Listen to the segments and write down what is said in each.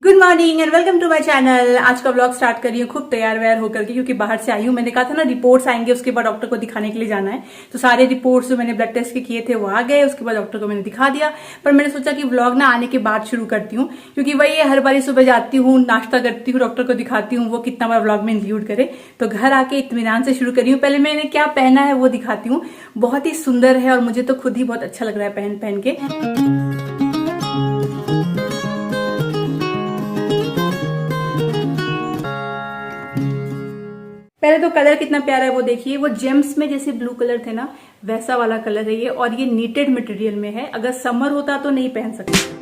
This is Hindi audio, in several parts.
Good morning and welcome to my channel. आज का ब्लॉग स्टार्ट कर रही हूँ खूब तैयार व्यार होकर के, क्योंकि बाहर से आई हूँ। मैंने कहा था ना रिपोर्ट्स आएंगे, उसके बाद डॉक्टर को दिखाने के लिए जाना है। तो सारे रिपोर्ट्स जो मैंने ब्लड टेस्ट के किए थे वो आ गए, उसके बाद डॉक्टर को मैंने दिखा दिया। पर मैंने सोचा कि ब्लॉग ना आने के बाद शुरू करती हूँ, क्योंकि वही हर बारी सुबह जाती हूँ, नाश्ता करती हूँ, डॉक्टर को दिखाती हूँ, वो कितना बार ब्लॉग में इंक्लूड करे। तो घर आके इत्मीनान से शुरू करी हूँ। पहले मैंने क्या पहना है वो दिखाती हूँ। बहुत ही सुंदर है और मुझे तो खुद ही बहुत अच्छा लग रहा है पहन पहन के। पहले तो कलर कितना प्यारा है वो देखिए। वो जेम्स में जैसे ब्लू कलर थे ना, वैसा वाला कलर है ये, और ये नीटेड मटेरियल में है। अगर समर होता तो नहीं पहन सकते।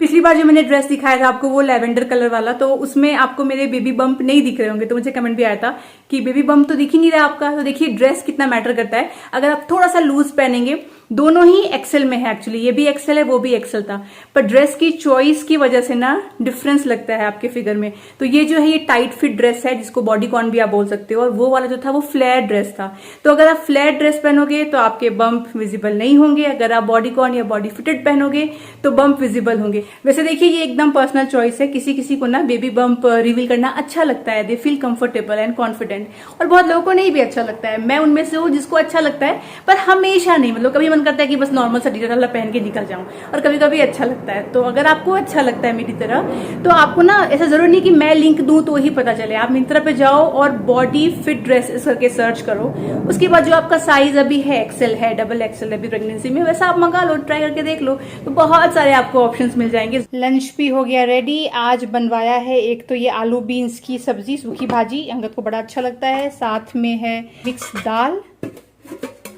पिछली बार जो मैंने ड्रेस दिखाया था आपको, वो लैवेंडर कलर वाला, तो उसमें आपको मेरे बेबी बम्प नहीं दिख रहे होंगे। तो मुझे कमेंट भी आया था कि बेबी बम्प तो दिख ही नहीं रहा आपका। तो देखिए ड्रेस कितना मैटर करता है। अगर आप थोड़ा सा लूज पहनेंगे, दोनों ही एक्सेल में है एक्चुअली, ये भी एक्सेल है वो भी एक्सेल था, पर ड्रेस की चॉइस की वजह से ना डिफरेंस लगता है आपके फिगर में। तो ये जो है ये टाइट फिट ड्रेस है, जिसको बॉडीकॉन भी आप बोल सकते हो, और वो वाला जो था वो फ्लैट ड्रेस था। तो अगर आप फ्लैट ड्रेस पहनोगे तो आपके बम्प विजिबल नहीं होंगे, अगर आप बॉडीकॉन या बॉडी फिटेड पहनोगे तो बम्प विजिबल होंगे। वैसे देखिए ये एकदम पर्सनल चॉइस है, किसी किसी को ना बेबी बम्प रिवील करना अच्छा लगता है, they feel comfortable and confident, और बहुत लोगों को नहीं भी अच्छा लगता है। मैं उनमें से हूँ जिसको अच्छा लगता है, पर हमेशा नहीं। मतलब कभी मन करता है कि बस नॉर्मल सा टी-शर्ट वाला पहन के निकल जाऊं, और कभी कभी अच्छा लगता है। तो अगर आपको अच्छा लगता है मेरी तरह, तो आपको ना ऐसा जरूरी नहीं कि मैं लिंक दूं तो ही पता चले। आप मिंत्रा पे जाओ और बॉडी फिट ड्रेसेस करके सर्च करो, उसके बाद जो आपका साइज अभी है, एक्सेल है, डबल एक्सेल अभी प्रेगनेंसी में, वैसा आप मंगा लो, ट्राई करके देख लो, तो बहुत सारे आपको ऑप्शंस मिल जाएंगे। लंच भी हो गया रेडी। आज बनवाया है एक तो ये आलू बीन्स की सब्जी, सूखी भाजी, अंगद को बड़ा अच्छा लगता है। साथ में है मिक्स दाल,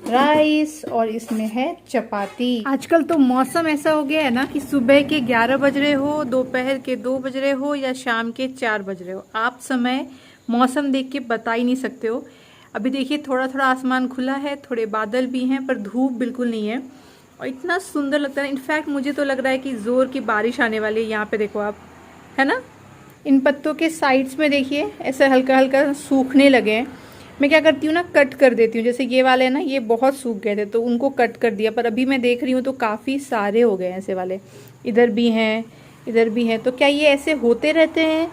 राइस, और इसमें है चपाती। आजकल तो मौसम ऐसा हो गया है ना कि सुबह के 11 बज रहे हो, दोपहर के 2 बज रहे हो, या शाम के 4 बज रहे हो, आप समय मौसम देख के बता ही नहीं सकते हो। अभी देखिए थोड़ा थोड़ा आसमान खुला है, थोड़े बादल भी हैं, पर धूप बिल्कुल नहीं है, और इतना सुंदर लगता है। इनफैक्ट मुझे तो लग रहा है कि जोर की बारिश आने वाली है। यहाँ पे देखो आप, है ना, इन पत्तों के साइड्स में देखिए ऐसे हल्का हल्का सूखने लगे हैं। मैं क्या करती हूँ ना, कट कर देती हूँ। जैसे ये वाले हैं ना, ये बहुत सूख गए थे तो उनको कट कर दिया, पर अभी मैं देख रही हूँ तो काफ़ी सारे हो गए ऐसे वाले। इधर भी हैं, इधर भी हैं। तो क्या ये ऐसे होते रहते हैं,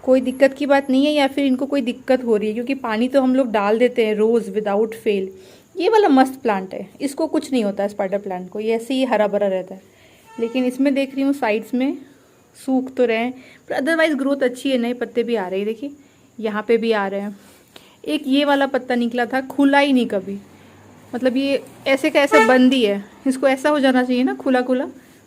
कोई दिक्कत की बात नहीं है, या फिर इनको कोई दिक्कत हो रही है? क्योंकि पानी तो हम लोग डाल देते हैं रोज़ विदाउट फेल। ये वाला मस्त प्लांट है, इसको कुछ नहीं होता है, स्पाइडर प्लांट को, ये ऐसे ही हरा भरा रहता है। लेकिन इसमें देख रही हूँ साइड्स में सूख तो रहे हैं, पर अदरवाइज ग्रोथ अच्छी है, नए पत्ते भी आ रहे हैं। देखिए यहाँ पे भी आ रहे हैं। एक ये वाला पत्ता निकला था, खुला ही नहीं कभी, मतलब ये ऐसे का ऐसा बंद ही है। इसको ऐसा हो जाना चाहिए ना, खुला खुला,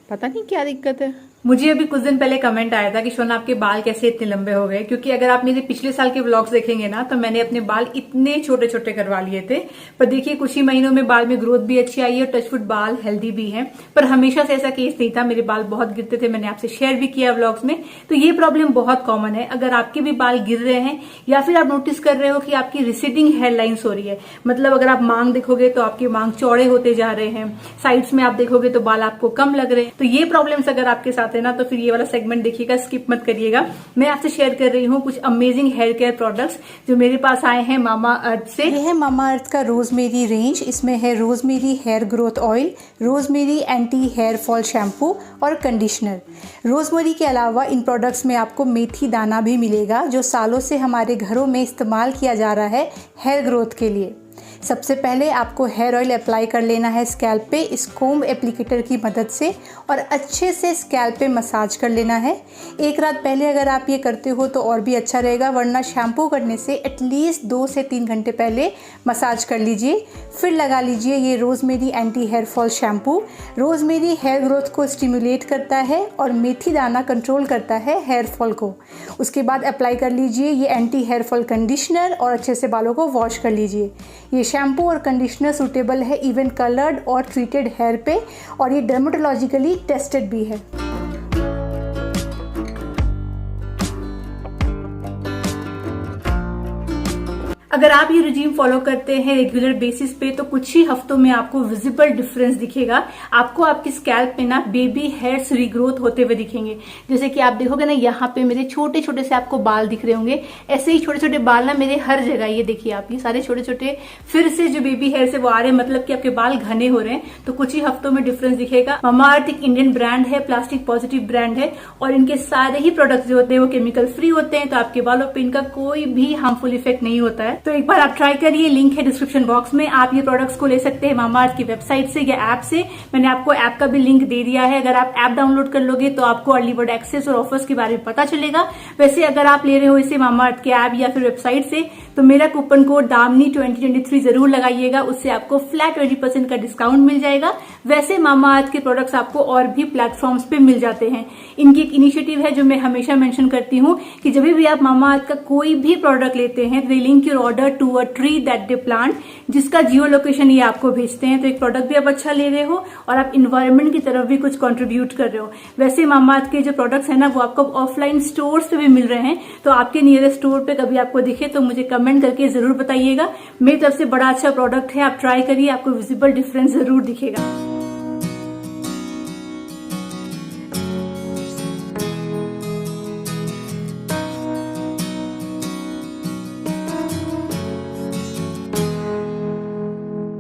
पता नहीं क्या दिक्कत है। मुझे अभी कुछ दिन पहले कमेंट आया था कि शोना आपके बाल कैसे इतने लंबे हो गए, क्योंकि अगर आप मेरे पिछले साल के व्लॉग्स देखेंगे ना, तो मैंने अपने बाल इतने छोटे छोटे करवा लिए थे। पर देखिए कुछ ही महीनों में बाल में ग्रोथ भी अच्छी आई है, और टचवुड बाल हेल्दी भी हैं। पर हमेशा से ऐसा केस नहीं था, मेरे बाल बहुत गिरते थे, मैंने आपसे शेयर भी किया व्लॉग्स में। तो ये प्रॉब्लम बहुत कॉमन है। अगर आपके भी बाल गिर रहे हैं, या फिर आप नोटिस कर रहे हो कि आपकी रिसीडिंग हेयर लाइन्स हो रही है, मतलब अगर आप मांग देखोगे तो आपके मांग चौड़े होते जा रहे हैं, साइड्स में आप देखोगे तो बाल आपको कम लग रहे हैं, तो ये प्रॉब्लम्स अगर आपके साथ है ना, तो फिर ये वाला सेगमेंट देखिएगा, स्किप मत करिएगा। मैं आपसे शेयर कर रही हूँ कुछ अमेजिंग हेयर केयर प्रोडक्ट्स जो मेरे पास आए हैं मामा अर्थ से। यह है मामा अर्थ का रोजमेरी रेंज। इसमें है rosemary hair growth oil, rosemary anti hair fall shampoo और कंडीशनर। रोजमेरी के अलावा इन प्रोडक्ट्स में आपको मेथी दाना भी मिलेगा, जो सालों से हमारे घरों में इस्तेमाल किया जा रहा है हेयर ग्रोथ के लिए। सबसे पहले आपको हेयर ऑयल अप्लाई कर लेना है स्कैल्प पे इस कोम्ब एप्लीकेटर की मदद से, और अच्छे से स्कैल्प पे मसाज कर लेना है। एक रात पहले अगर आप ये करते हो तो और भी अच्छा रहेगा, वरना शैम्पू करने से एटलीस्ट 2 से 3 घंटे पहले मसाज कर लीजिए। फिर लगा लीजिए ये rosemary anti hair fall shampoo. Rosemary hair growth को स्टिमुलेट करता है और मेथी दाना कंट्रोल करता है हेयर फॉल को। उसके बाद अप्लाई कर लीजिए ये एंटी हेयर फॉल कंडीशनर, और अच्छे से बालों को वॉश कर लीजिए। ये शैम्पू और कंडीशनर सूटेबल है इवन कलर्ड और ट्रीटेड हेयर पे, और ये डर्मेटोलॉजिकली टेस्टेड भी है। अगर आप ये रिजीम फॉलो करते हैं रेगुलर बेसिस पे तो कुछ ही हफ्तों में आपको विजिबल डिफरेंस दिखेगा। आपको आपकी स्कैल्प पे ना बेबी हेयर्स रीग्रोथ होते हुए दिखेंगे। जैसे कि आप देखोगे ना, यहाँ पे मेरे छोटे छोटे से आपको बाल दिख रहे होंगे, ऐसे ही छोटे छोटे बाल ना मेरे हर जगह, ये देखिए आप, ये सारे छोटे छोटे फिर से जो बेबी हेयर से वो आ रहे हैं, मतलब कि आपके बाल घने हो रहे हैं। तो कुछ ही हफ्तों में डिफरेंस दिखेगा। मामाअर्थ एक इंडियन ब्रांड है, प्लास्टिक पॉजिटिव ब्रांड है, और इनके सारे ही प्रोडक्ट्स जो होते हैं वो केमिकल फ्री होते हैं, तो आपके बालों पे इनका कोई भी हार्मफुल इफेक्ट नहीं होता है। तो एक बार आप ट्राई करिए, लिंक है डिस्क्रिप्शन बॉक्स में। आप ये प्रोडक्ट्स को ले सकते हैं मामाअर्थ की वेबसाइट से या ऐप से। मैंने आपको ऐप का भी लिंक दे दिया है। अगर आप ऐप डाउनलोड कर लोगे तो आपको अर्ली बर्ड एक्सेस और ऑफर्स के बारे में पता चलेगा। वैसे अगर आप ले रहे हो इसे मामाअर्थ के ऐप या फिर वेबसाइट से तो मेरा कूपन कोड दामनी 2023 जरूर लगाइएगा, उससे आपको फ्लैट 20% का डिस्काउंट मिल जाएगा। वैसे मामाअर्थ के प्रोडक्ट्स आपको और भी प्लेटफॉर्म्स पे मिल जाते हैं। इनकी एक इनिशिएटिव है जो मैं हमेशा मेंशन करती हूँ कि जब भी आप मामाअर्थ का कोई भी प्रोडक्ट लेते हैं, they link your order to a tree that they plant, जिसका जियो लोकेशन ये आपको भेजते हैं। तो एक प्रोडक्ट भी आप अच्छा ले रहे हो और आप इन्वायरमेंट की तरफ भी कुछ कंट्रीब्यूट कर रहे हो। वैसे मामाअर्थ के जो प्रोडक्ट्स है ना वो आपको ऑफलाइन स्टोर्स पे भी मिल रहे हैं, तो आपके नियरेस्ट स्टोर पे कभी आपको दिखे तो मुझे कमेंट करके जरूर बताइएगा। मेरी तरफ से बड़ा अच्छा प्रोडक्ट है, आप ट्राई करिए, आपको विजिबल डिफरेंस जरूर दिखेगा।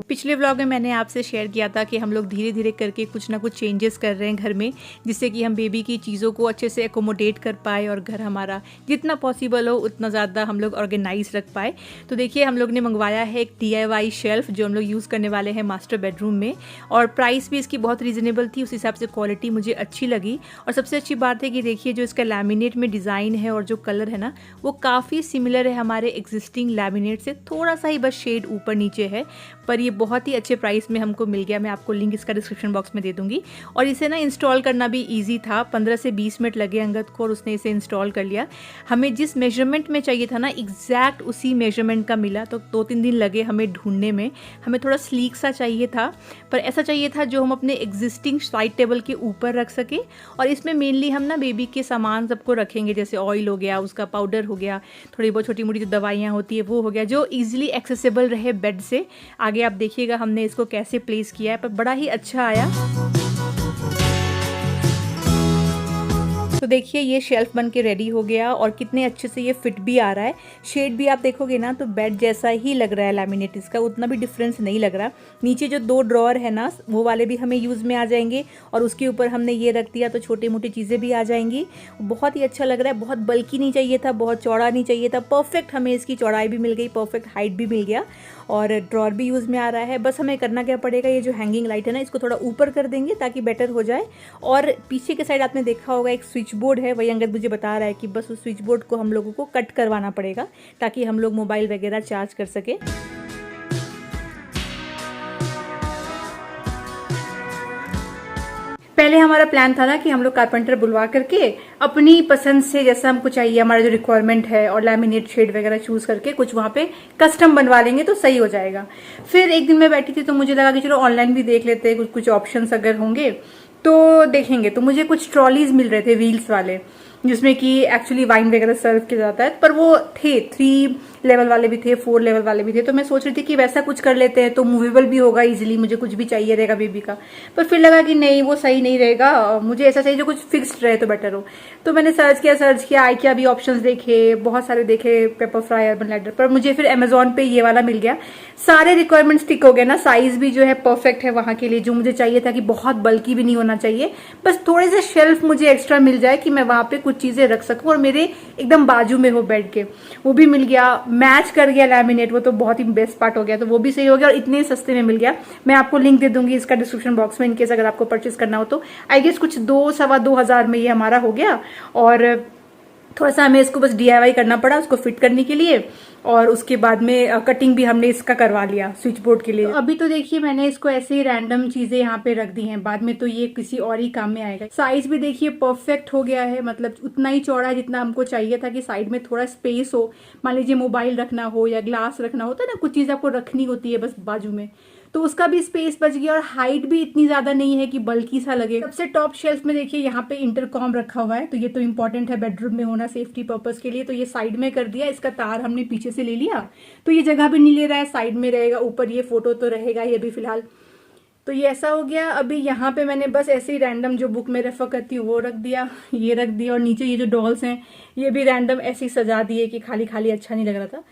पिछले व्लॉग में मैंने आपसे शेयर किया था कि हम लोग धीरे धीरे करके कुछ ना कुछ चेंजेस कर रहे हैं घर में, जिससे कि हम बेबी की चीज़ों को अच्छे से एकोमोडेट कर पाए और घर हमारा जितना पॉसिबल हो उतना ज़्यादा हम लोग ऑर्गेनाइज रख पाए। तो देखिए हम लोग ने मंगवाया है एक DIY शेल्फ जो हम लोग यूज़ करने वाले हैं मास्टर बेडरूम में, और प्राइस भी इसकी बहुत रीज़नेबल थी, उस हिसाब से क्वालिटी मुझे अच्छी लगी। और सबसे अच्छी बात है कि देखिए जो इसका लैमिनेट में डिज़ाइन है और जो कलर है ना वो काफ़ी सिमिलर है हमारे एग्जिस्टिंग लैमिनेट से, थोड़ा सा ही बस शेड ऊपर नीचे है, पर ये बहुत ही अच्छे प्राइस में हमको मिल गया। मैं आपको लिंक इसका डिस्क्रिप्शन बॉक्स में दे दूंगी। और इसे ना इंस्टॉल करना भी इजी था, 15 से 20 मिनट लगे अंगद को और उसने इसे इंस्टॉल कर लिया। हमें जिस मेजरमेंट में चाहिए था ना एग्जैक्ट उसी मेजरमेंट का मिला, तो 2-3 दिन लगे हमें ढूंढने में। हमें थोड़ा स्लीक सा चाहिए था, पर ऐसा चाहिए था जो हम अपने एग्जिस्टिंग साइड टेबल के ऊपर रख सके। और इसमें मेनली हम ना बेबी के सामान सबको रखेंगे, जैसे ऑयल हो गया, उसका पाउडर हो गया, थोड़ी बहुत छोटी मोटी जो दवाइयाँ होती है वो हो गया, जो ईजिली एक्सेसिबल रहे बेड से। आगे आप देखिएगा हमने इसको कैसे प्लेस किया है, पर बड़ा ही अच्छा आया। तो देखिए ये शेल्फ बन के रेडी हो गया और कितने अच्छे से ये फिट भी आ रहा है। शेड भी आप देखोगे ना तो बेड जैसा ही लग रहा है लैमिनेट, इसका उतना भी डिफरेंस नहीं लग रहा। नीचे जो 2 ड्रॉअर है ना वो वाले भी हमें यूज़ में आ जाएंगे, और उसके ऊपर हमने ये रख दिया तो छोटी मोटी चीज़ें भी आ जाएंगी। बहुत ही अच्छा लग रहा है। बहुत बल्कि नहीं चाहिए था, बहुत चौड़ा नहीं चाहिए था, परफेक्ट हमें इसकी चौड़ाई भी मिल गई, परफेक्ट हाइट भी मिल गया, और ड्रॉअर भी यूज़ में आ रहा है। बस हमें करना क्या पड़ेगा, ये जो हैंगिंग लाइट है ना इसको थोड़ा ऊपर कर देंगे ताकि बेटर हो जाए। और पीछे के साइड आपने देखा होगा एक स्विच बोर्ड है, वही अंगद मुझे बता रहा है कि बस उस स्विच बोर्ड को हम लोगों को कट करवाना पड़ेगा ताकि हम लोग मोबाइल वगैरह चार्ज कर सके। पहले हमारा प्लान था ना कि हम लोग कारपेंटर बुलवा करके अपनी पसंद से जैसा हमको चाहिए, हमारा जो रिक्वायरमेंट है, और लैमिनेट शेड वगैरह चूज करके कुछ वहां पे कस्टम बनवा लेंगे तो सही हो जाएगा। फिर एक दिन मैं बैठी थी तो मुझे लगा कि चलो ऑनलाइन भी देख लेते हैं, कुछ कुछ ऑप्शंस अगर होंगे तो देखेंगे। तो मुझे कुछ ट्रॉलीज मिल रहे थे व्हील्स वाले, जिसमें कि एक्चुअली वाइन वगैरह सर्व किया जाता है, पर वो थे 3 लेवल वाले भी थे, 4 लेवल वाले भी थे। तो मैं सोच रही थी कि वैसा कुछ कर लेते हैं तो मूवेबल भी होगा इजीली, मुझे कुछ भी चाहिए रहेगा बेबी का। पर फिर लगा कि नहीं वो सही नहीं रहेगा, मुझे ऐसा चाहिए जो कुछ फिक्स्ड रहे तो बेटर हो। तो मैंने सर्च किया IKEA भी ऑप्शंस देखे, बहुत सारे देखे, पेपर फ्राई, अर्बन लैडर, पर मुझे फिर अमेजोन पे ये वाला मिल गया। सारे रिक्वायरमेंट्स टिक हो गए ना, साइज भी जो है परफेक्ट है वहां के लिए जो मुझे चाहिए था, कि बहुत बल्कि भी नहीं होना चाहिए, बस थोड़े से शेल्फ मुझे एक्स्ट्रा मिल जाए कि मैं वहां पे कुछ चीजें रख सकूं और मेरे एकदम बाजू में हो बेड के, वो भी मिल गया। मैच कर गया लैमिनेट, वो तो बहुत ही बेस्ट पार्ट हो गया, तो वो भी सही हो गया और इतने सस्ते में मिल गया। मैं आपको लिंक दे दूंगी इसका डिस्क्रिप्शन बॉक्स में, इनकेस अगर आपको परचेस करना हो तो। आई गेस कुछ 2-2.25 हजार में ये हमारा हो गया, और थोड़ा सा हमें इसको बस DIY करना पड़ा उसको फिट करने के लिए, और उसके बाद में कटिंग भी हमने इसका करवा लिया स्विच बोर्ड के लिए। तो अभी तो देखिए मैंने इसको ऐसे ही रैंडम चीजें यहाँ पे रख दी हैं, बाद में तो ये किसी और ही काम में आएगा। साइज भी देखिए परफेक्ट हो गया है, मतलब उतना ही चौड़ा है जितना हमको चाहिए था, कि साइड में थोड़ा स्पेस हो, मान लीजिए मोबाइल रखना हो या ग्लास रखना होता है ना, कुछ चीज आपको रखनी होती है बस बाजू में, तो उसका भी स्पेस बच गया और हाइट भी इतनी ज्यादा नहीं है कि बल्कि सा लगे। सबसे टॉप शेल्फ में देखिए यहाँ पे इंटरकॉम रखा हुआ है, तो ये तो इंपॉर्टेंट है बेडरूम में होना सेफ्टी पर्पज के लिए, तो ये साइड में कर दिया। इसका तार हमने पीछे से ले लिया, तो ये जगह भी नहीं ले रहा है, साइड में रहेगा। ऊपर ये फोटो तो रहेगा ही अभी फिलहाल। तो ये ऐसा हो गया। अभी यहाँ पे मैंने बस ऐसे ही रैंडम जो बुक में रेफर करती हूँ वो रख दिया, ये रख दिया, और नीचे ये जो डॉल्स हैं ये भी रैंडम ऐसे ही सजा दिए कि खाली खाली अच्छा नहीं लग रहा था।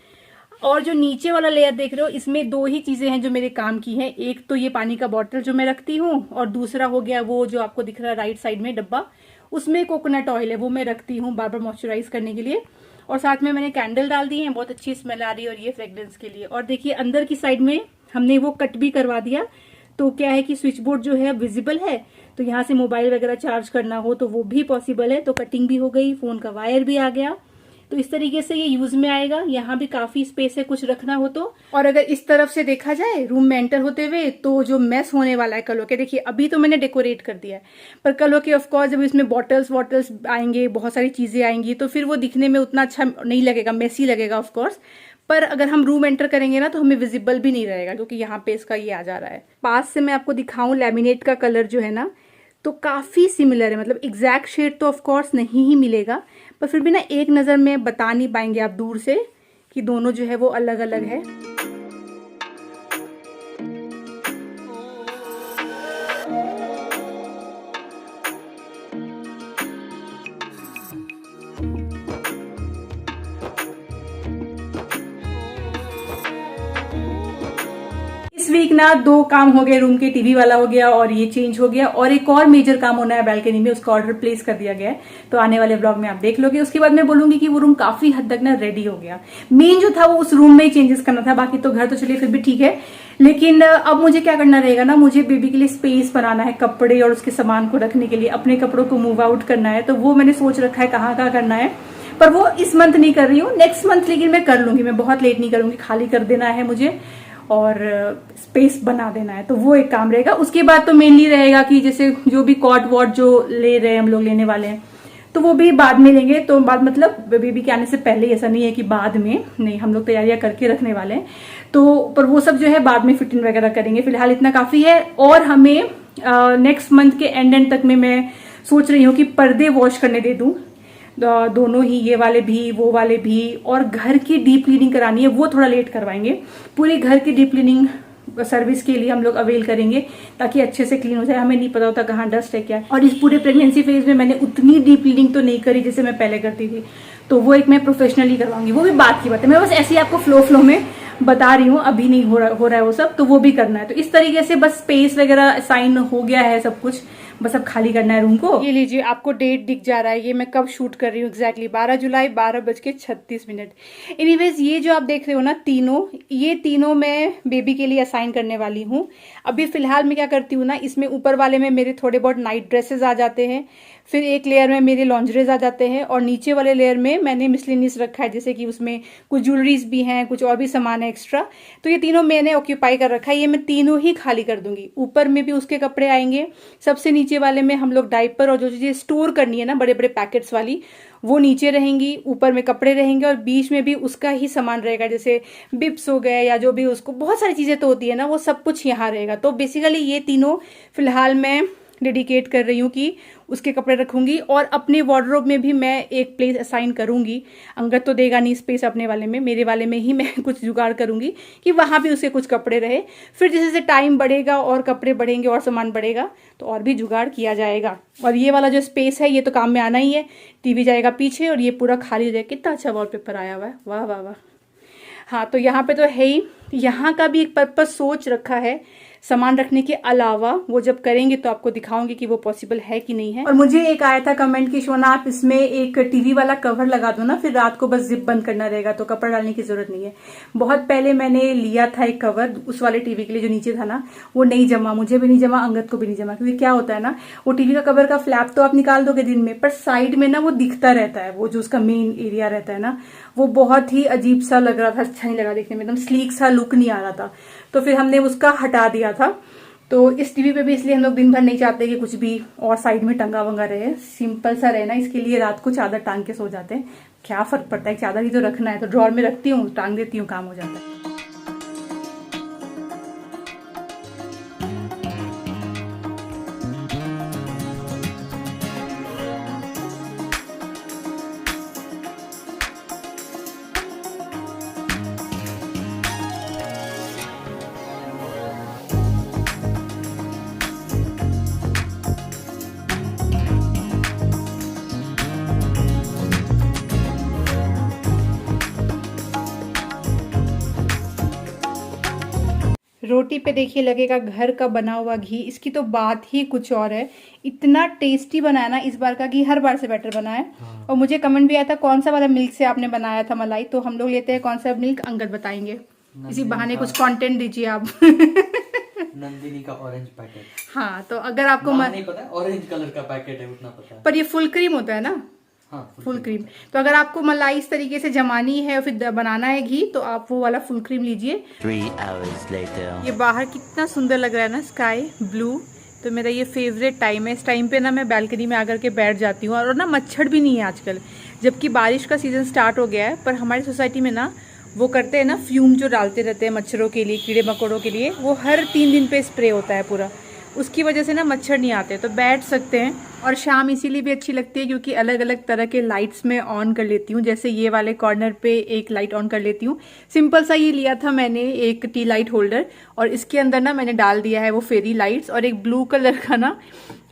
और जो नीचे वाला लेयर देख रहे हो, इसमें दो ही चीजें हैं जो मेरे काम की हैं। एक तो ये पानी का बॉटल जो मैं रखती हूँ, और दूसरा हो गया वो जो आपको दिख रहा है राइट साइड में डब्बा, उसमें कोकोनट ऑयल है, वो मैं रखती हूँ बार बार मॉइस्चराइज करने के लिए। और साथ में मैंने कैंडल डाल दी है, बहुत अच्छी स्मेल आ रही है, और ये फ्रेग्रेंस के लिए। और देखिए अंदर की साइड में हमने वो कट भी करवा दिया, तो क्या है कि स्विच बोर्ड जो है विजिबल है, तो यहाँ से मोबाइल वगैरह चार्ज करना हो तो वो भी पॉसिबल है। तो कटिंग भी हो गई, फोन का वायर भी आ गया, तो इस तरीके से ये यूज में आएगा। यहाँ भी काफी स्पेस है कुछ रखना हो तो। और अगर इस तरफ से देखा जाए रूम में एंटर होते हुए, तो जो मेस होने वाला है कल के, देखिए अभी तो मैंने डेकोरेट कर दिया है, पर कल के ऑफकोर्स जब इसमें बॉटल्स वॉटल्स आएंगे, बहुत सारी चीजें आएंगी, तो फिर वो दिखने में उतना अच्छा नहीं लगेगा, मेसी लगेगा ऑफकोर्स। पर अगर हम रूम एंटर करेंगे ना, तो हमें विजिबल भी नहीं रहेगा, क्योंकि यहाँ पे इसका ये आ जा रहा है। पास से मैं आपको दिखाऊं, लैमिनेट का कलर जो है ना, तो काफी सिमिलर है। मतलब एग्जैक्ट शेड तो ऑफ कोर्स नहीं ही मिलेगा, पर फिर भी ना एक नजर में बता नहीं पाएंगे आप दूर से कि दोनों जो है वो अलग अलग है। इस वीक ना दो काम हो गए, रूम के टीवी वाला हो गया और ये चेंज हो गया, और एक और मेजर काम होना है बैल्कनी में, उसका ऑर्डर प्लेस कर दिया गया है, तो आने वाले ब्लॉग में आप देख लोगे। उसके बाद मैं बोलूंगी कि वो रूम काफी हद तक ना रेडी हो गया। मेन जो था वो उस रूम में ही चेंजेस करना था, बाकी तो घर तो चलिए फिर भी ठीक है। लेकिन अब मुझे क्या करना रहेगा ना, मुझे बेबी के लिए स्पेस बनाना है, कपड़े और उसके सामान को रखने के लिए, अपने कपड़ों को मूव आउट करना है। तो वो मैंने सोच रखा है कहाँ कहाँ करना है, पर वो इस मंथ नहीं कर रही हूँ, नेक्स्ट मंथ लेकिन मैं कर लूंगी। मैं बहुत लेट नहीं करूंगी, खाली कर देना है मुझे और स्पेस बना देना है, तो वो एक काम रहेगा। उसके बाद तो मेनली रहेगा कि जैसे जो भी कॉट वॉट जो ले रहे हैं हम लोग, लेने वाले हैं, तो वो भी बाद में लेंगे। तो बाद मतलब बेबी के आने से पहले, ऐसा नहीं है कि बाद में, नहीं, हम लोग तैयारियां करके रखने वाले हैं। तो पर वो सब जो है बाद में फिटिंग वगैरह करेंगे, फिलहाल इतना काफी है। और हमें नेक्स्ट मंथ के एंड तक में मैं सोच रही हूँ कि पर्दे वॉश करने दे दूं, दोनों ही, ये वाले भी वो वाले भी। और घर की डीप क्लीनिंग करानी है, वो थोड़ा लेट करवाएंगे। पूरे घर की डीप क्लीनिंग सर्विस के लिए हम लोग अवेल करेंगे, ताकि अच्छे से क्लीन हो जाए। हमें नहीं पता होता कहाँ डस्ट है क्या है। और इस पूरे प्रेगनेंसी फेज में मैंने उतनी डीप क्लीनिंग तो नहीं करी जैसे मैं पहले करती थी, तो वो एक मैं प्रोफेशनली करवाऊंगी, वो भी बात की बात है। मैं बस ऐसे ही आपको फ्लो में बता रही हूँ, अभी नहीं हो रहा है वो सब, तो वो भी करना है। तो इस तरीके से बस स्पेस वगैरह साइन हो गया है सब कुछ, बस अब खाली करना है रूम को। ये लीजिए, आपको डेट दिख जा रहा है, ये मैं कब शूट कर रही हूँ एग्जैक्टली, 12 जुलाई 12:36। एनीवेज, ये जो आप देख रहे हो ना तीनों, ये तीनों मैं बेबी के लिए असाइन करने वाली हूँ। अभी फिलहाल मैं क्या करती हूँ ना, इसमें ऊपर वाले में मेरे थोड़े बहुत नाइट ड्रेसेस आ जाते हैं, फिर एक लेयर में मेरे लॉन्जरीज आ जाते हैं, और नीचे वाले लेयर में मैंने मिसलिनियस रखा है, जैसे कि उसमें कुछ ज्वेलरीज भी हैं, कुछ और भी सामान है एक्स्ट्रा। तो ये तीनों मैंने ऑक्यूपाई कर रखा है, ये मैं तीनों ही खाली कर दूंगी। ऊपर में भी उसके कपड़े आएंगे, सबसे नीचे वाले में हम लोग डाइपर और जो चीजें स्टोर करनी है ना, बड़े बड़े पैकेट्स वाली, वो नीचे रहेंगी, ऊपर में कपड़े रहेंगे, और बीच में भी उसका ही सामान रहेगा, जैसे बिप्स हो गए या जो भी, उसको बहुत सारी चीजें तो होती है ना, वो सब कुछ यहाँ रहेगा। तो बेसिकली ये तीनों फिलहाल मैं डेडिकेट कर रही हूँ कि उसके कपड़े रखूंगी। और अपने वार्डरोब में भी मैं एक प्लेस असाइन करूंगी। अंगद तो देगा नहीं स्पेस अपने वाले में, मेरे वाले में ही मैं कुछ जुगाड़ करूंगी कि वहां भी उसके कुछ कपड़े रहे। फिर जैसे जैसे टाइम बढ़ेगा और कपड़े बढ़ेंगे और सामान बढ़ेगा, तो और भी जुगाड़ किया जाएगा। और ये वाला जो स्पेस है, ये तो काम में आना ही है। टीवी जाएगा पीछे और ये पूरा खाली हो जाएगा। कितना अच्छा वॉलपेपर आया हुआ है, वाह वाह वाह। हाँ, तो यहाँ पे तो है ही, यहाँ का भी एक पर्पस सोच रखा है सामान रखने के अलावा। वो जब करेंगे तो आपको दिखाऊंगी कि वो पॉसिबल है कि नहीं है। और मुझे एक आया था कमेंट कि शोना आप इसमें एक टीवी वाला कवर लगा दो ना, फिर रात को बस जिप बंद करना रहेगा, तो कपड़ा डालने की जरूरत नहीं है। बहुत पहले मैंने लिया था एक कवर उस वाले टीवी के लिए, जो नीचे था ना, वो नहीं जमा, मुझे भी नहीं जमा, अंगद को भी नहीं जमा। क्योंकि क्या होता है ना, वो टीवी का कवर का फ्लैप तो आप निकाल दोगे दिन में, पर साइड में ना वो दिखता रहता है, वो जो उसका मेन एरिया रहता है ना, वो बहुत ही अजीब सा लग रहा था, अच्छा नहीं लगा देखने में, एकदम स्लीक सा लुक नहीं आ रहा था। तो फिर हमने उसका हटा दिया था। तो इस टीवी पे भी इसलिए हम लोग दिन भर नहीं चाहते कि कुछ भी और साइड में टंगा वंगा रहे, सिंपल सा रहे ना, इसके लिए रात को चादर टांग के सो जाते हैं। क्या फर्क पड़ता है, चादर ही तो रखना है, तो ड्रॉर में रखती हूँ, टांग देती हूँ, काम हो जाता है। रोटी पे देखिए लगेगा घर का बना हुआ घी, इसकी तो बात ही कुछ और है। इतना टेस्टी बनाया ना इस बार का घी, हर बार से बेटर बना है। हाँ। और मुझे कमेंट भी आया था कौन सा वाला मिल्क से आपने बनाया था मलाई, तो हम लोग लेते हैं कौन सा मिल्क, अंगद बताएंगे। इसी बहाने कुछ कंटेंट दीजिए आप। नंदिनी का ऑरेंज पैकेट। हाँ, तो अगर आपको नहीं पता, ऑरेंज कलर का पैकेट है उतना पता है। पर ये फुल क्रीम होता है ना। हाँ, फुल क्रीम। तो अगर आपको मलाई इस तरीके से जमानी है और फिर बनाना है घी, तो आप वो वाला फुल क्रीम लीजिए। 3 hours later. ये बाहर कितना सुंदर लग रहा है ना, स्काई ब्लू। तो मेरा ये फेवरेट टाइम है। इस टाइम पे ना मैं बालकनी में आकर के बैठ जाती हूँ, और ना मच्छर भी नहीं है आजकल, जबकि बारिश का सीजन स्टार्ट हो गया है। पर हमारी सोसाइटी में ना वो करते हैं ना, फ्यूम जो डालते रहते हैं मच्छरों के लिए, कीड़े मकोड़ों के लिए, वो हर 3 दिन पे स्प्रे होता है पूरा। उसकी वजह से ना मच्छर नहीं आते, तो बैठ सकते हैं। और शाम इसीलिए भी अच्छी लगती है क्योंकि अलग अलग तरह के लाइट्स में ऑन कर लेती हूँ। जैसे ये वाले कॉर्नर पे एक लाइट ऑन कर लेती हूँ। सिंपल सा ये लिया था मैंने, एक टी लाइट होल्डर, और इसके अंदर ना मैंने डाल दिया है वो फेरी लाइट्स, और एक ब्लू कलर का ना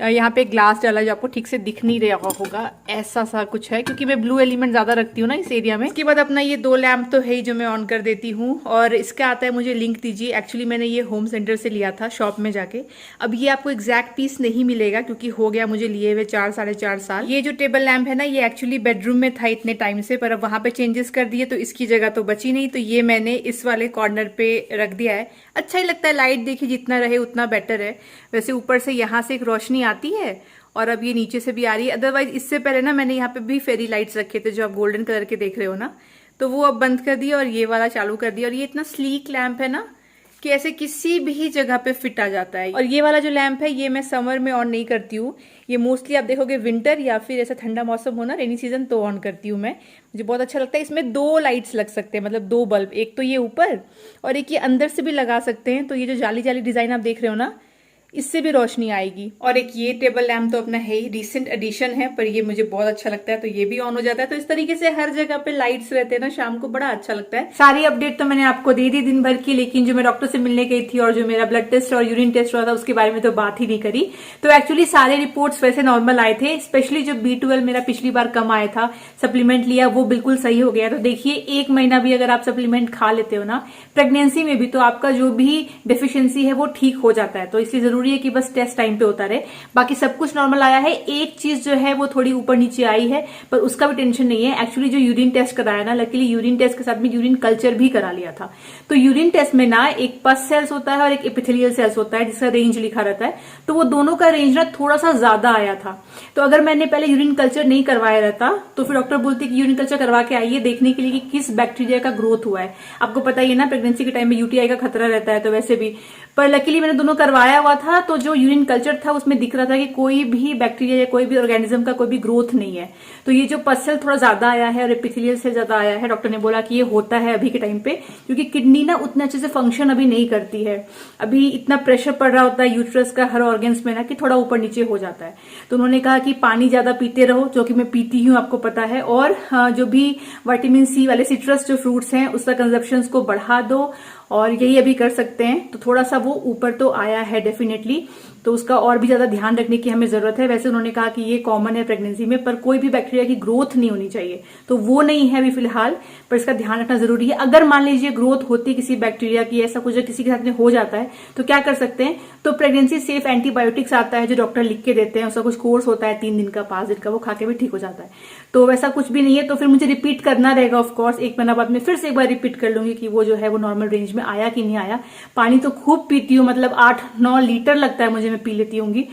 यहाँ पे ग्लास डाला जो आपको ठीक से दिख नहीं रहा होगा, ऐसा सा कुछ है, क्योंकि मैं ब्लू एलिमेंट ज्यादा रखती हूँ ना इस एरिया में। इसके बाद अपना ये 2 लैम्प तो है ही जो मैं ऑन कर देती हूँ। और इसका आता है, मुझे लिंक दीजिए। एक्चुअली मैंने ये होम सेंटर से लिया था, शॉप में जाके। अब ये आपको एग्जैक्ट पीस नहीं मिलेगा क्योंकि हो गया मुझे लिए हुए 4 साढ़े 4 साल। ये जो टेबल लैम्प है ना, ये एक्चुअली बेडरूम में था इतने टाइम से, पर अब वहां पे चेंजेस कर दिए तो इसकी जगह तो बची नहीं, तो ये मैंने इस वाले कॉर्नर पे रख दिया है। अच्छा ही लगता है, लाइट देखिए जितना रहे उतना बेटर है। वैसे ऊपर से यहाँ से एक रोशनी आती है, और अब ये नीचे से भी आ रही है। अदरवाइज इससे पहले ना मैंने यहाँ पे भी फेरी लाइट्स रखे थे जो आप गोल्डन कलर के देख रहे हो ना, तो वो अब बंद कर दिया और ये वाला चालू कर दिया। और ये इतना स्लीक लैम्प है ना कि ऐसे किसी भी जगह पे फिट आ जाता है। और ये वाला जो लैम्प है ये मैं समर में ऑन नहीं करती हूँ, ये मोस्टली आप देखोगे विंटर या फिर ऐसा ठंडा मौसम हो ना, रेनी सीजन, तो ऑन करती हूँ मैं। मुझे बहुत अच्छा लगता है। इसमें 2 लाइट्स लग सकते हैं, मतलब 2 बल्ब, एक तो ये ऊपर और एक ये अंदर से भी लगा सकते हैं। तो ये जो जाली जाली डिजाइन आप देख रहे हो ना, इससे भी रोशनी आएगी। और एक ये टेबल लैम्प तो अपना है ही, रिसेंट एडिशन है, पर ये मुझे बहुत अच्छा लगता है, तो ये भी ऑन हो जाता है। तो इस तरीके से हर जगह पे लाइट्स रहते हैं ना शाम को, बड़ा अच्छा लगता है। सारी अपडेट तो मैंने आपको दे दी दिन भर की, लेकिन जो मैं डॉक्टर से मिलने गई थी और जो मेरा ब्लड टेस्ट और यूरिन टेस्ट हुआ था उसके बारे में तो बात ही नहीं करी। तो एक्चुअली सारे रिपोर्ट्स वैसे नॉर्मल आए थे, स्पेशली जो B12 मेरा पिछली बार कम आया था, सप्लीमेंट लिया वो बिल्कुल सही हो गया। तो देखिए 1 महीना भी अगर आप सप्लीमेंट खा लेते हो ना प्रेगनेंसी में भी, तो आपका जो भी डेफिशिएंसी है वो ठीक हो जाता है। तो इसलिए जरूरी है कि बस टेस्ट टाइम पे होता रहे। बाकी सब कुछ नॉर्मल आया है। एक चीज जो है वो थोड़ी ऊपर नीचे आई है, पर उसका भी टेंशन नहीं है। एक्चुअली जो यूरिन टेस्ट कराया ना, लकीली यूरिन टेस्ट के साथ में यूरिन कल्चर भी करा लिया था। तो यूरिन टेस्ट में ना एक पस सेल्स होता है और एक एपिथेलियल सेल्स होता है जिसका रेंज लिखा रहता है, तो वो दोनों का रेंज ना थोड़ा सा ज्यादा आया था। तो अगर मैंने पहले यूरिन कल्चर नहीं करवाया रहता तो फिर डॉक्टर बोलते कि यूरिन कल्चर करवा के आइए देखने के लिए कि किस बैक्टीरिया का ग्रोथ हुआ है। आपको पता ही है ना प्रेगनेंसी के टाइम में यूटीआई का खतरा रहता है, तो वैसे भी। पर लकीली मैंने दोनों करवाया हुआ था, तो जो यूरिन कल्चर था उसमें दिख रहा था कि कोई भी बैक्टीरिया या कोई भी ऑर्गेनिज्म का कोई भी ग्रोथ नहीं है। तो ये जो पस सेल थोड़ा ज्यादा आया है और एपिथेलियल से ज्यादा आया है, डॉक्टर ने बोला कि ये होता है अभी के टाइम पे, क्योंकि किडनी ना उतने अच्छे से फंक्शन अभी नहीं करती है। अभी इतना प्रेशर पड़ रहा होता है यूट्रस का हर ऑर्गन्स में ना कि थोड़ा ऊपर नीचे हो जाता है। तो उन्होंने कहा कि पानी ज्यादा पीते रहो, जो कि मैं पीती हूँ आपको पता है, और जो भी विटामिन सी वाले सिट्रस जो फ्रूट्स हैं उसका कंजप्शन को बढ़ा दो, और यही अभी कर सकते हैं। तो थोड़ा सा वो ऊपर तो आया है डेफिनेटली, तो उसका और भी ज्यादा ध्यान रखने की हमें जरूरत है। वैसे उन्होंने कहा कि ये कॉमन है प्रेगनेंसी में, पर कोई भी बैक्टीरिया की ग्रोथ नहीं होनी चाहिए, तो वो नहीं है अभी फिलहाल, पर इसका ध्यान रखना जरूरी है। अगर मान लीजिए ग्रोथ होती किसी बैक्टीरिया की, ऐसा कुछ किसी के साथ में हो जाता है, तो क्या कर सकते हैं, तो प्रेगनेंसी सेफ एंटीबायोटिक्स आता है जो डॉक्टर लिख के देते हैं, उसका कुछ कोर्स होता है 3 दिन का 5 दिन का, वो खा के भी ठीक हो जाता है। तो वैसा कुछ भी नहीं है, तो फिर मुझे रिपीट करना रहेगा ऑफकोर्स। 1 महीना बाद में फिर से एक बार रिपीट कर लूंगी कि वो जो है वो नॉर्मल रेंज में आया कि नहीं आया। पानी तो खूब पीती हूँ, मतलब 8-9 लीटर लगता है मुझे, मैं पी लेती हूँ।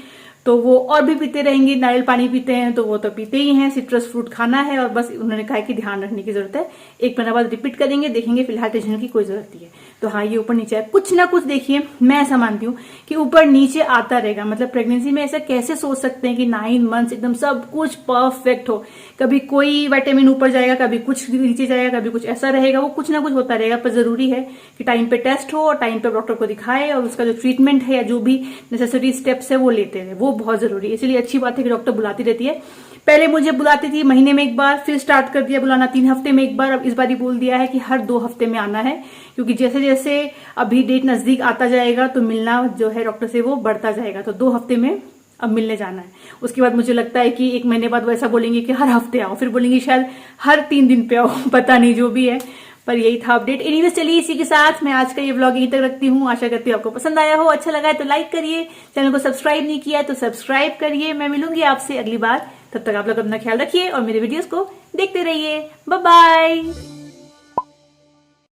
तो वो और भी पीते रहेंगे। नारियल पानी पीते हैं तो वो तो पीते ही हैं, सिट्रस फ्रूट खाना है, और बस उन्होंने कहा कि ध्यान रखने की जरूरत है। 1 महीना बाद रिपीट करेंगे, देखेंगे। फिलहाल टेंशन की कोई जरूरत नहीं है। तो हाँ, ये ऊपर नीचे है, कुछ ना कुछ देखिए, मैं ऐसा मानती हूँ कि ऊपर नीचे आता रहेगा। मतलब प्रेगनेंसी में ऐसा कैसे सोच सकते हैं कि 9 मंथ्स एकदम सब कुछ परफेक्ट हो, कभी कोई विटामिन ऊपर जाएगा, कभी कुछ नीचे जाएगा, कभी कुछ ऐसा रहेगा, वो कुछ ना कुछ होता रहेगा। पर जरूरी है कि टाइम पे टेस्ट हो और टाइम पे डॉक्टर को दिखाए, और उसका जो ट्रीटमेंट है या जो भी नेसेसरी स्टेप्स है वो लेते रहे, वो बहुत जरूरी है। इसलिए अच्छी बात है कि डॉक्टर बुलाती रहती है। पहले मुझे बुलाती थी महीने में एक बार, फिर स्टार्ट कर दिया बुलाना 3 हफ्ते में एक बार। अब इस बार ही बोल दिया है कि हर 2 हफ्ते में आना है, क्योंकि जैसे जैसे अभी डेट नजदीक आता जाएगा तो मिलना जो है डॉक्टर से वो बढ़ता जाएगा। तो 2 हफ्ते में अब मिलने जाना है। उसके बाद मुझे लगता है कि 1 महीने बाद वो ऐसा बोलेंगे कि हर हफ्ते आओ, फिर बोलेंगे शायद हर 3 दिन पे आओ, पता नहीं जो भी है। पर यही था अपडेट। एनीवेज चलिए इसी के साथ मैं आज का ये व्लॉग यहीं तक रखती हूँ। आशा करती हूँ आपको पसंद आया हो, अच्छा लगा है तो लाइक करिए, चैनल को सब्सक्राइब नहीं किया है तो सब्सक्राइब करिए। मैं मिलूंगी आपसे अगली बार, तब तक आप लोग अपना ख्याल रखिए और मेरे वीडियोस को देखते रहिए। Bye bye.